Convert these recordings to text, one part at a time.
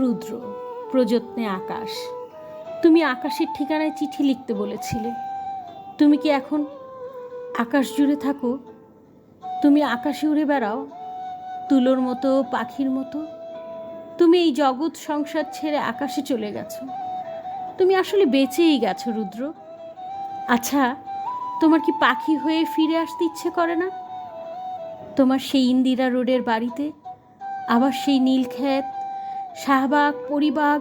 রুদ্র, প্রযত্নে আকাশ। তুমি আকাশের ঠিকানায় চিঠি লিখতে বলেছিলে। তুমি কি এখন আকাশ জুড়ে থাকো? তুমি আকাশে উড়ে বেড়াও তুলোর মতো, পাখির মতো? তুমি এই জগৎ সংসার ছেড়ে আকাশে চলে গেছো। তুমি আসলে বেঁচেই গেছো রুদ্র। আচ্ছা, তোমার কি পাখি হয়ে ফিরে আসতে ইচ্ছে করে না? তোমার সেই ইন্দিরা রোডের বাড়িতে, আবার সেই নীলক্ষেত, শাহবাগ, পরিবাগ,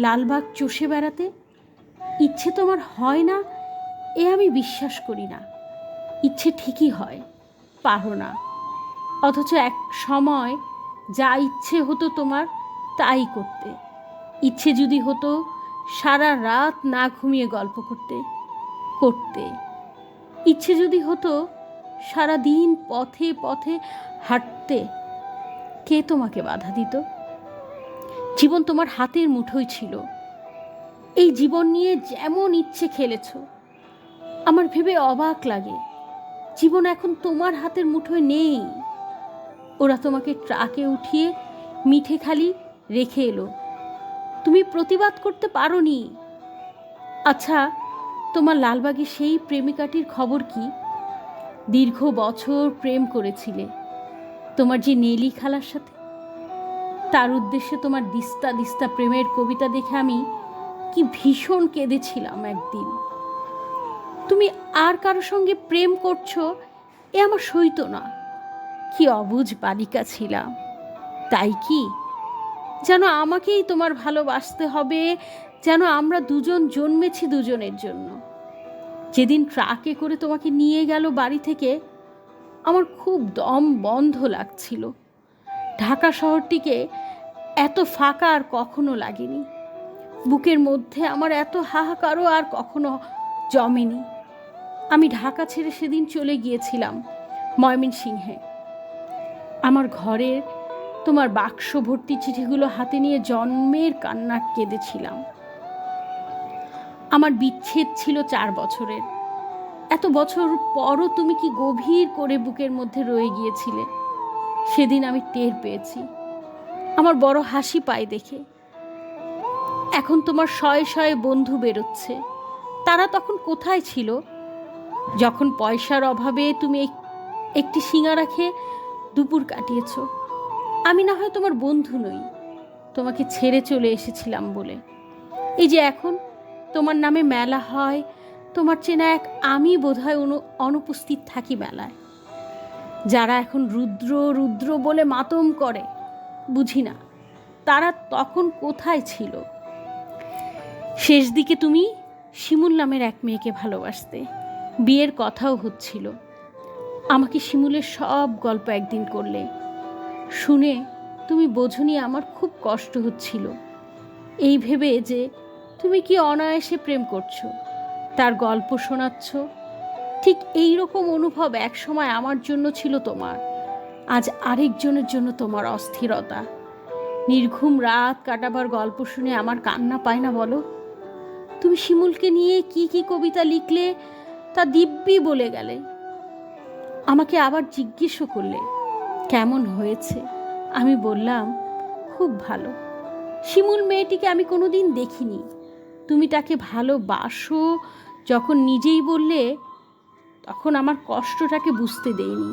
লালবাগ চষে বেড়াতে ইচ্ছে তোমার হয় না? এ আমি বিশ্বাস করি না। ইচ্ছে ঠিকই হয়, পারো না। অথচ এক সময় যা ইচ্ছে হতো তোমার তাই করতে। ইচ্ছে যদি হতো সারা রাত না ঘুমিয়ে গল্প করতে করতে। ইচ্ছে যদি হতো সারা দিন পথে পথে হাঁটতে, কে তোমাকে বাধা দিত? জীবন তোমার হাতের মুঠোয় ছিল। এই জীবন নিয়ে যেমন ইচ্ছে খেলেছ। আমার ভেবে অবাক লাগে, জীবন এখন তোমার হাতের মুঠোয় নেই। ওরা তোমাকে ট্রাকে উঠিয়ে মিঠে খালি রেখে এলো, তুমি প্রতিবাদ করতে পারোনি। আচ্ছা, তোমার লালবাগে সেই প্রেমিকাটির খবর কি? দীর্ঘ বছর প্রেম করেছিলে তোমার যে নেলি খালার সাথে। তার উদ্দেশ্যে তোমার দিস্তা দিস্তা প্রেমের কবিতা দেখে আমি কি ভীষণ কেঁদেছিলাম একদিন। তুমি আর কারো সঙ্গে প্রেম করছো, এ আমার সইত না। কি অবুঝ বালিকা ছিলাম। তাই কি যেন আমাকেই তোমার ভালোবাসতে হবে, যেন আমরা দুজন জন্মেছি দুজনের জন্য। যেদিন ট্রাকে করে তোমাকে নিয়ে গেল বাড়ি থেকে, আমার খুব দম বন্ধ লাগছিল। ঢাকা শহরটিকে এত ফাঁকা আর কখনো লাগেনি। বুকের মধ্যে আমার এত হাহাকারও আর কখনো জমেনি। আমি ঢাকা ছেড়ে সেদিন চলে গিয়েছিলাম ময়মনসিংহে। আমার ঘরে তোমার বাক্স ভর্তি চিঠিগুলো হাতে নিয়ে জন্মের কান্না কেঁদেছিলাম। আমার বিচ্ছেদ ছিল 4 বছরের। এত বছর পরও তুমি কি গভীর করে বুকের মধ্যে রয়ে গিয়েছিলে, সেদিন আমি টের পেয়েছি। আমার বড় হাসি পায় দেখে। এখন তোমার শয়ে শয়ে বন্ধু বেরোচ্ছে। তারা তখন কোথায় ছিল, যখন পয়সার অভাবে তুমি একটি সিঙারা খেয়ে দুপুর কাটিয়েছ? আমি না হয় তোমার বন্ধু নই, তোমাকে ছেড়ে চলে এসেছিলাম বলে। এই যে এখন তোমার নামে মেলা হয়, তোমার চেনা এক আমি বোধহয় অনুপস্থিত থাকি মেলায়। যারা এখন রুদ্র রুদ্র বলে মাতম করে, বুঝি না তারা তখন কোথায় ছিল। শেষ দিকে তুমি শিমুল নামের এক মেয়েকে ভালোবাসতে, বিয়ের কথাও হচ্ছিল। আমাকে শিমুলের সব গল্প একদিন করলে। শুনে তুমি বোঝনি আমার খুব কষ্ট হচ্ছিল, এই ভেবে যে তুমি কি অনায়াসে প্রেম করছো, তার গল্প শোনাচ্ছ। ঠিক এই রকম অনুভব এক সময় আমার জন্য ছিল তোমার। আজ আরেকজনের জন্য তোমার অস্থিরতা। নির্ঘুম রাত কাটাবার গল্প শুনে আমার কান্না পায় না বলো? তুমি শিমুলকে নিয়ে কি কি কবিতা লিখলে তা দিব্যি বলে গেলে। আমাকে আবার জিজ্ঞেসও করলে কেমন হয়েছে। আমি বললাম খুব ভালো। শিমুল মেয়েটিকে আমি কোনোদিন দেখিনি। তুমি তাকে ভালোবাসো যখন নিজেই বললে, তখন আমার কষ্টটাকে বুঝতে দেইনি।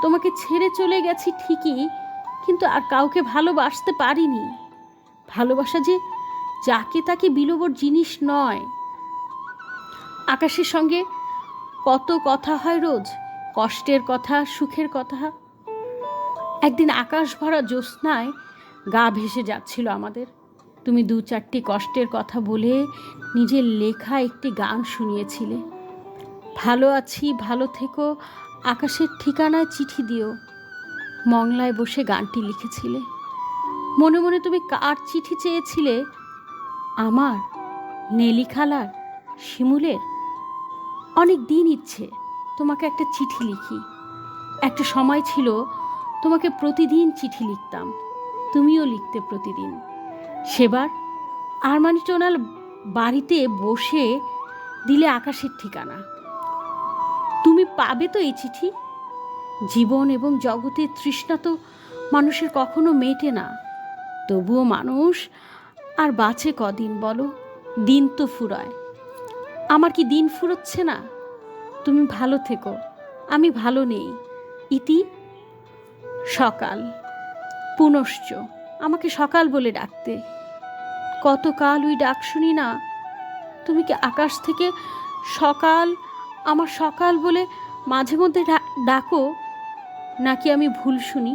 তোমাকে ছেড়ে চলে গেছি ঠিকই, কিন্তু আর কাউকে ভালোবাসতে পারিনি। ভালোবাসা যে যাকে তাকে বিলোবর জিনিস নয়। আকাশের সঙ্গে কত কথা হয় রোজ, কষ্টের কথা, সুখের কথা। একদিন আকাশ ভরা জ্যোৎস্নায় গা ভেসে যাচ্ছিল আমাদের। তুমি 2-4টি কষ্টের কথা বলে নিজের লেখা একটি গান শুনিয়েছিলে। ভালো আছি, ভালো থেকো, আকাশের ঠিকানায় চিঠি দিও। মংলায় বসে গানটি লিখেছিলে। মনে মনে তুমি কার চিঠি চেয়েছিলে? আমার, নেলি খালার, শিমুলের? অনেক দিন ইচ্ছে তোমাকে একটা চিঠি লিখি। একটা সময় ছিল তোমাকে প্রতিদিন চিঠি লিখতাম, তুমিও লিখতে প্রতিদিন। সেবার আরমানি টোনাল বাড়িতে বসে দিলে আকাশের ঠিকানা। তুমি পাবে তো এই চিঠি? জীবন এবং জগতের তৃষ্ণা তো মানুষের কখনো মেটে না। তবুও মানুষ আর বাঁচে কদিন বলো? দিন তো ফুরায়। আমার কি দিন ফুরোচ্ছে না? তুমি ভালো থেকো, আমি ভালো নেই। ইতি। সকাল। পুনশ্চ। আমাকে সকাল বলে ডাকতে। কতকাল ওই ডাক শুনি না। তুমি কি আকাশ থেকে সকাল, আমার সকাল বলে মাঝে মধ্যে ডাকো, নাকি আমি ভুল শুনি?